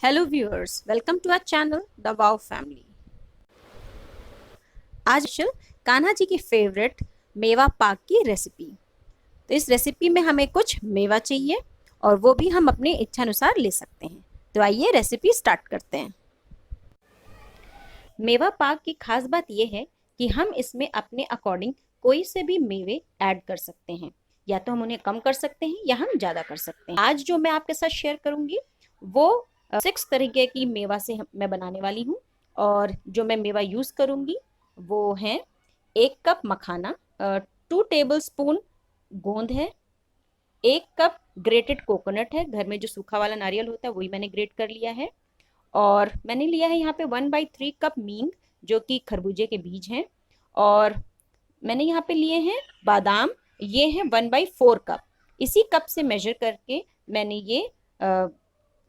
Hello viewers, welcome to our channel the wow family. आज कान्हा जी की favourite मेवा पाक की रेसिपी। तो इस रेसिपी में हमें कुछ मेवा चाहिए और वो भी हम अपने इच्छा अनुसार ले सकते हैं। तो आइए रेसिपी स्टार्ट करते हैं। मेवा पाक की खास बात यह है कि हम इसमें अपने अकॉर्डिंग कोई से भी मेवे ऐड कर सकते हैं, या तो हम उन्हें कम कर सकते हैं या हम ज़्यादा कर सकते हैं। आज जो मैं आपके साथ शेयर करूंगी वो 6 तरीके की मेवा से मैं बनाने वाली हूँ। और जो मैं मेवा यूज़ करूंगी वो है 1 कप मखाना, 2 टेबल स्पून गोंद है, 1 कप ग्रेटेड कोकोनट है, घर में जो सूखा वाला नारियल होता है वही मैंने ग्रेट कर लिया है। और मैंने लिया है यहाँ पे 1/3 कप मींग, जो कि खरबूजे के बीज हैं। और मैंने यहाँ पे लिए हैं बादाम, ये हैं 1/4 कप। इसी कप से मेजर करके मैंने ये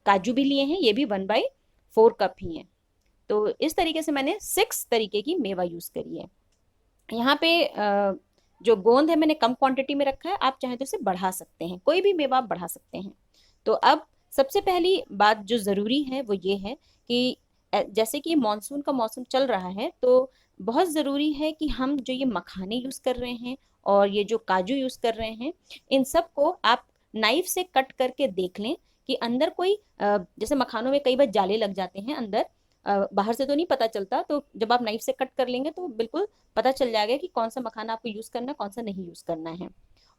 काजू भी लिए हैं, ये भी 1/4 कप ही हैं। तो इस तरीके से मैंने 6 तरीके की मेवा यूज़ करी है। यहाँ पे जो गोंद है मैंने कम क्वांटिटी में रखा है, आप चाहें तो इसे बढ़ा सकते हैं, कोई भी मेवा आप बढ़ा सकते हैं। तो अब सबसे पहली बात जो ज़रूरी है वो ये है कि जैसे कि मानसून का मौसम चल रहा है, तो बहुत ज़रूरी है कि हम जो ये मखाने यूज़ कर रहे हैं और ये जो काजू यूज़ कर रहे हैं, इन सब को आप नाइफ से कट करके देख लें कि अंदर कोई जैसे मखानों में कई बार जाले लग जाते हैं अंदर, बाहर से तो नहीं पता चलता। तो जब आप नाइफ से कट कर लेंगे तो बिल्कुल पता चल जाएगा कि कौन सा मखाना आपको यूज़ करना है, कौन सा नहीं यूज़ करना है।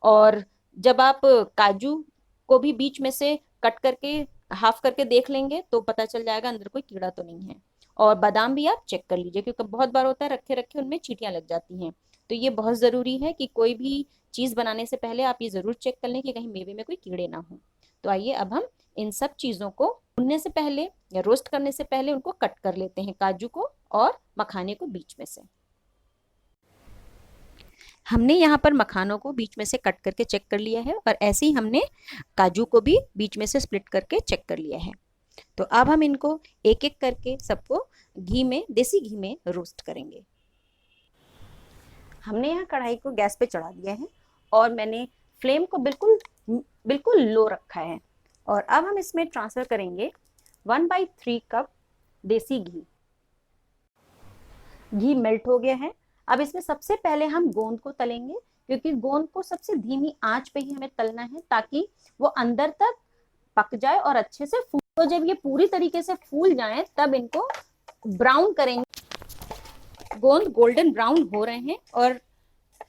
और जब आप काजू को भी बीच में से कट करके हाफ करके देख लेंगे तो पता चल जाएगा अंदर कोई कीड़ा तो नहीं है। और बादाम भी आप चेक कर लीजिए, क्योंकि बहुत बार होता है रखे रखे उनमें चींटियां लग जाती हैं। तो ये बहुत ज़रूरी है कि कोई भी चीज़ बनाने से पहले आप ये ज़रूर चेक कर लें कि कहीं मेवे में कोई कीड़े ना हो। तो आइए अब हम इन सब चीज़ों को भूनने से पहले या रोस्ट करने से पहले उनको कट कर लेते हैं, काजू को और मखाने को बीच में से। हमने यहाँ पर मखानों को बीच में से कट करके चेक कर लिया है और ऐसे ही हमने काजू को भी बीच में से स्प्लिट करके चेक कर लिया है। तो अब हम इनको एक एक करके सबको घी में, देसी घी में रोस्ट करेंगे। हमने यहाँ कढ़ाई को गैस पे चढ़ा दिया है और मैंने फ्लेम को बिल्कुल बिल्कुल लो रखा है। और अब हम इसमें ट्रांसफर करेंगे 1/3 कप देसी घी। घी मेल्ट हो गया है। अब इसमें सबसे पहले हम गोंद को तलेंगे, क्योंकि गोंद को सबसे धीमी आंच पे ही हमें तलना है ताकि वो अंदर तक पक जाए और अच्छे से फूल। तो जब ये पूरी तरीके से फूल जाए तब इनको ब्राउन करेंगे। गोंद गोल्डन ब्राउन हो रहे हैं और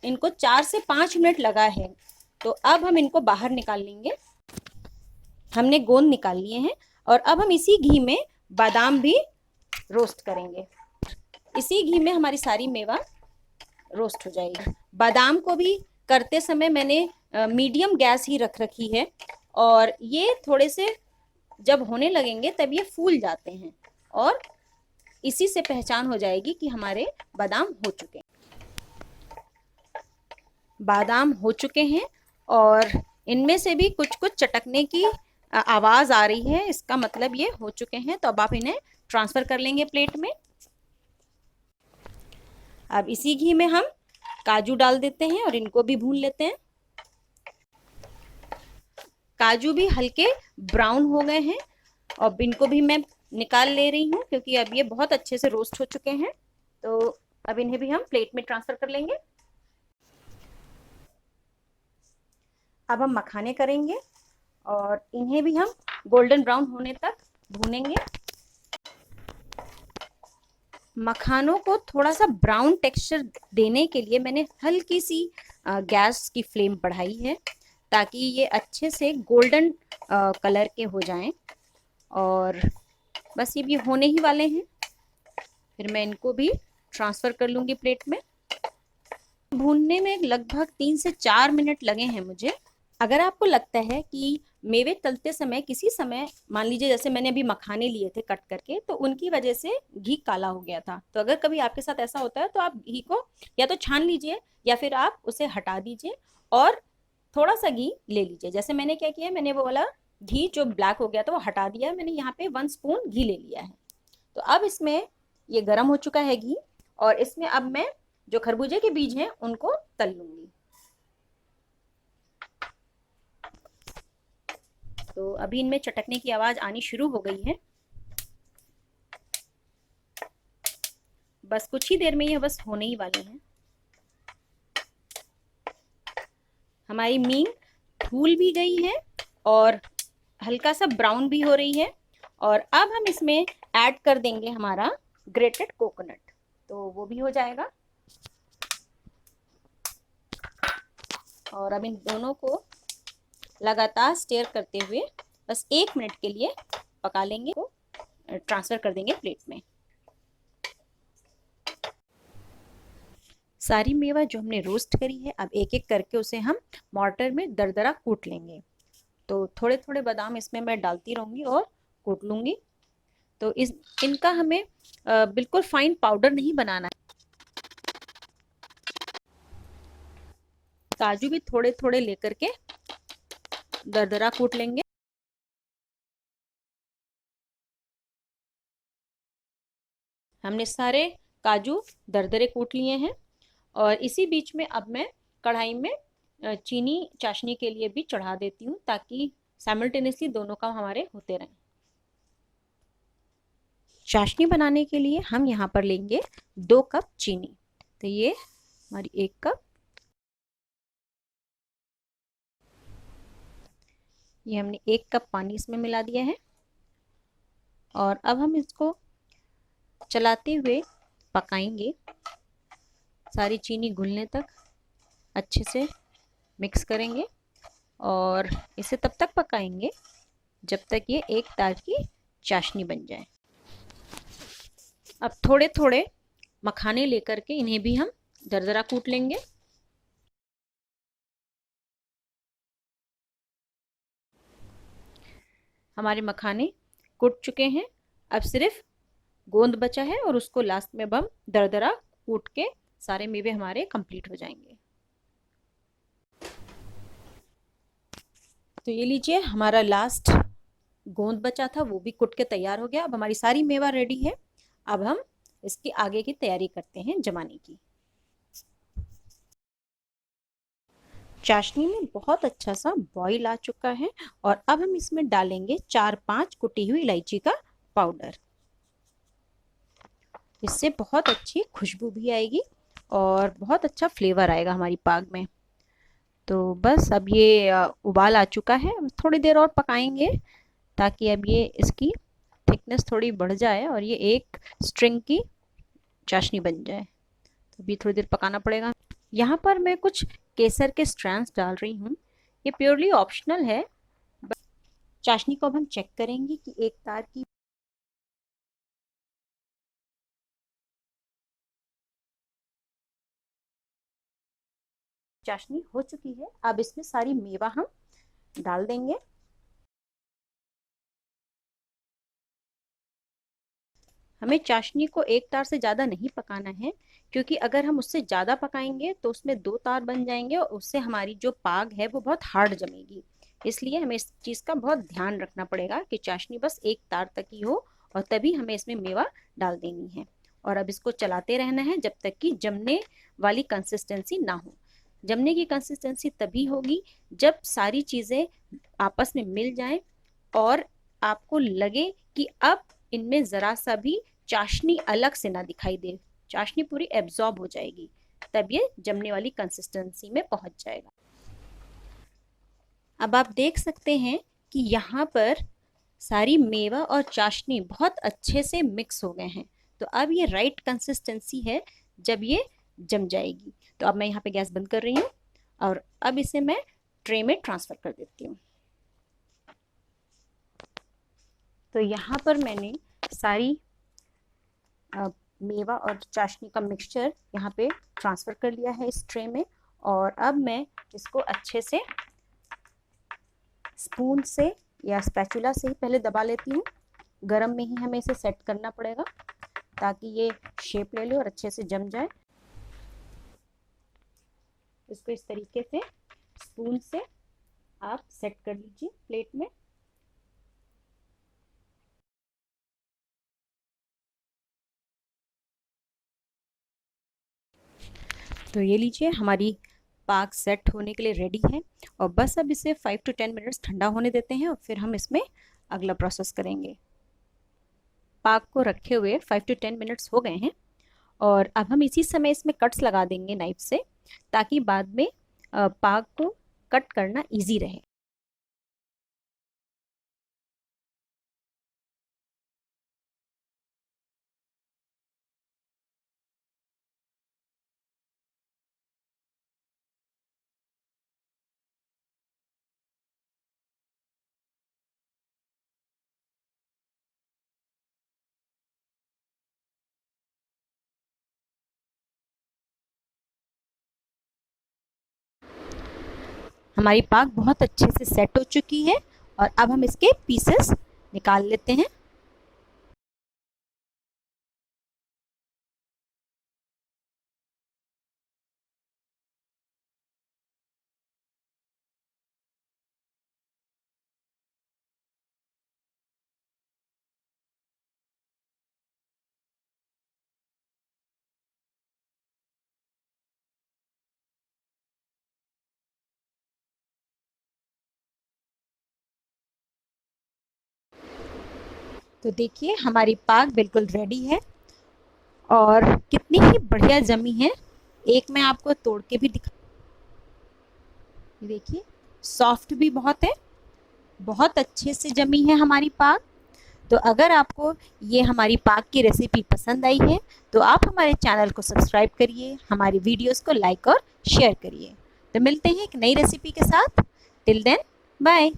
इनको 4 से 5 मिनट लगा है। तो अब हम इनको बाहर निकाल लेंगे। हमने गोंद निकाल लिए हैं और अब हम इसी घी में बादाम भी रोस्ट करेंगे। इसी घी में हमारी सारी मेवा रोस्ट हो जाएगी। बादाम को भी करते समय मैंने मीडियम गैस ही रख रखी है और ये थोड़े से जब होने लगेंगे तब ये फूल जाते हैं और इसी से पहचान हो जाएगी कि हमारे बादाम हो चुके हैं। बादाम हो चुके हैं और इनमें से भी कुछ कुछ चटकने की आवाज़ आ रही है, इसका मतलब ये हो चुके हैं। तो अब आप इन्हें ट्रांसफ़र कर लेंगे प्लेट में। अब इसी घी में हम काजू डाल देते हैं और इनको भी भून लेते हैं। काजू भी हल्के ब्राउन हो गए हैं और इनको भी मैं निकाल ले रही हूँ, क्योंकि अब ये बहुत अच्छे से रोस्ट हो चुके हैं। तो अब इन्हें भी हम प्लेट में ट्रांसफर कर लेंगे। अब हम मखाने करेंगे और इन्हें भी हम गोल्डन ब्राउन होने तक भूनेंगे। मखानों को थोड़ा सा ब्राउन टेक्सचर देने के लिए मैंने हल्की सी गैस की फ्लेम बढ़ाई है, ताकि ये अच्छे से गोल्डन कलर के हो जाएं। और बस ये भी होने ही वाले हैं, फिर मैं इनको भी ट्रांसफ़र कर लूँगी प्लेट में। भूनने में लगभग 3 से 4 मिनट लगे हैं मुझे। अगर आपको लगता है कि मेवे तलते समय किसी समय, मान लीजिए जैसे मैंने अभी मखाने लिए थे कट करके, तो उनकी वजह से घी काला हो गया था, तो अगर कभी आपके साथ ऐसा होता है तो आप घी को या तो छान लीजिए या फिर आप उसे हटा दीजिए और थोड़ा सा घी ले लीजिए। जैसे मैंने क्या किया, मैंने वो वाला घी जो ब्लैक हो गया था वो हटा दिया। मैंने यहाँ पे 1 स्पून घी ले लिया है। तो अब इसमें ये गर्म हो चुका है घी और इसमें अब मैं जो खरबूजे के बीज हैं उनको तल लूंगी। तो अभी इनमें चटकने की आवाज़ आनी शुरू हो गई है। बस कुछ ही देर में ये बस होने ही वाले हैं। हमारी मीन फूल भी गई है और हल्का सा ब्राउन भी हो रही है। और अब हम इसमें ऐड कर देंगे हमारा ग्रेटेड कोकोनट, तो वो भी हो जाएगा। और अब इन दोनों को लगातार स्टेयर करते हुए बस 1 मिनट के लिए पका लेंगे, को ट्रांसफर कर देंगे प्लेट में। सारी मेवा जो हमने रोस्ट करी है, अब एक एक करके उसे हम मॉर्टर में दरदरा कूट लेंगे। तो थोड़े थोड़े बादाम इसमें मैं डालती रहूंगी और कूट लूंगी। तो इनका हमें बिल्कुल फाइन पाउडर नहीं बनाना है। काजू भी थोड़े थोड़े लेकर के दरदरा कूट लेंगे। हमने सारे काजू दरदरे कूट लिए हैं और इसी बीच में अब मैं कढ़ाई में चीनी चाशनी के लिए भी चढ़ा देती हूँ, ताकि साइमल्टेनियसली दोनों काम हमारे होते रहें। चाशनी बनाने के लिए हम यहाँ पर लेंगे 2 कप चीनी। तो ये हमारी 1 कप, ये हमने 1 कप पानी इसमें मिला दिया है। और अब हम इसको चलाते हुए पकाएंगे, सारी चीनी घुलने तक अच्छे से मिक्स करेंगे और इसे तब तक पकाएंगे जब तक ये एक तार की चाशनी बन जाए। अब थोड़े थोड़े मखाने लेकर के इन्हें भी हम दरदरा कूट लेंगे। हमारे मखाने कूट चुके हैं, अब सिर्फ गोंद बचा है और उसको लास्ट में हम दरदरा कूट के सारे मेवे हमारे कंप्लीट हो जाएंगे। तो ये लीजिए, हमारा लास्ट गोंद बचा था वो भी कुट के तैयार हो गया। अब हमारी सारी मेवा रेडी है। अब हम इसकी आगे की तैयारी करते हैं जमाने की। चाशनी में बहुत अच्छा सा बॉईल आ चुका है और अब हम इसमें डालेंगे 4-5 कुटी हुई इलायची का पाउडर। इससे बहुत अच्छी खुशबू भी आएगी और बहुत अच्छा फ्लेवर आएगा हमारी पाग में। तो बस अब ये उबाल आ चुका है, थोड़ी देर और पकाएंगे ताकि अब ये इसकी थिकनेस थोड़ी बढ़ जाए और ये एक स्ट्रिंग की चाशनी बन जाए। तो भी थोड़ी देर पकाना पड़ेगा। यहाँ पर मैं कुछ केसर के स्ट्रैंड्स डाल रही हूँ, ये प्योरली ऑप्शनल है। चाशनी को अब हम चेक करेंगे कि एक तार की चाशनी हो चुकी है। अब इसमें सारी मेवा हम डाल देंगे। हमें चाशनी को एक तार से ज़्यादा नहीं पकाना है, क्योंकि अगर हम उससे ज़्यादा पकाएंगे तो उसमें 2 तार बन जाएंगे और उससे हमारी जो पाग है वो बहुत हार्ड जमेगी। इसलिए हमें इस चीज़ का बहुत ध्यान रखना पड़ेगा कि चाशनी बस एक तार तक ही हो और तभी हमें इसमें मेवा डाल देनी है। और अब इसको चलाते रहना है जब तक कि जमने वाली कंसिस्टेंसी ना हो। जमने की कंसिस्टेंसी तभी होगी जब सारी चीज़ें आपस में मिल जाएं और आपको लगे कि अब इनमें ज़रा सा भी चाशनी अलग से ना दिखाई दे, चाशनी पूरी एब्जॉर्ब हो जाएगी, तब ये जमने वाली कंसिस्टेंसी में पहुंच जाएगा। अब आप देख सकते हैं कि यहाँ पर सारी मेवा और चाशनी बहुत अच्छे से मिक्स हो गए हैं। तो अब ये राइट कंसिस्टेंसी है जब ये जम जाएगी। तो अब मैं यहाँ पे गैस बंद कर रही हूँ और अब इसे मैं ट्रे में ट्रांसफ़र कर देती हूँ। तो यहाँ पर मैंने सारी मेवा और चाशनी का मिक्सचर यहाँ पे ट्रांसफ़र कर लिया है इस ट्रे में। और अब मैं इसको अच्छे से स्पून से या स्पैचुला से ही पहले दबा लेती हूँ। गरम में ही हमें इसे सेट करना पड़ेगा ताकि ये शेप ले ले और अच्छे से जम जाए। इसको इस तरीके से स्पून से आप सेट कर लीजिए प्लेट में। तो ये लीजिए, हमारी पाक सेट होने के लिए रेडी है और बस अब इसे 5 to 10 मिनट्स ठंडा होने देते हैं और फिर हम इसमें अगला प्रोसेस करेंगे। पाक को रखे हुए 5 to 10 मिनट्स हो गए हैं और अब हम इसी समय इसमें कट्स लगा देंगे नाइफ से, ताकि बाद में पाग को कट करना इजी रहे। हमारी पाग बहुत अच्छे से सेट हो चुकी है और अब हम इसके पीसेस निकाल लेते हैं। तो देखिए हमारी पाग बिल्कुल रेडी है और कितनी ही बढ़िया जमी है। एक मैं आपको तोड़ के भी दिखा, देखिए सॉफ्ट भी बहुत है, बहुत अच्छे से जमी है हमारी पाग। तो अगर आपको ये हमारी पाग की रेसिपी पसंद आई है तो आप हमारे चैनल को सब्सक्राइब करिए, हमारी वीडियोस को लाइक और शेयर करिए। तो मिलते हैं एक नई रेसिपी के साथ। Till then bye.